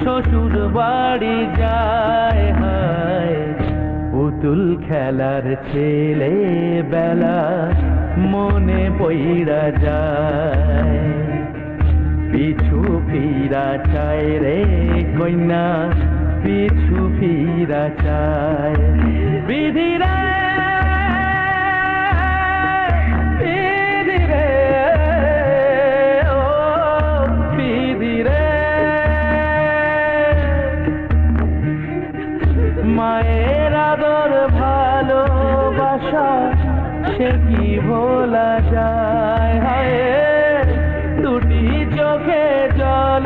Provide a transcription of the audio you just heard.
শ্বশুর বাড়ি যায় হায় পুতুল খেলার ছেলে বেলা মনে পইরা যায় পিছু ফিরা চায় রে কন্যা পিছু ফিরা চায় বিধিরা মায়ের আদর ভালোবাসা সে কি ভোলা যায়।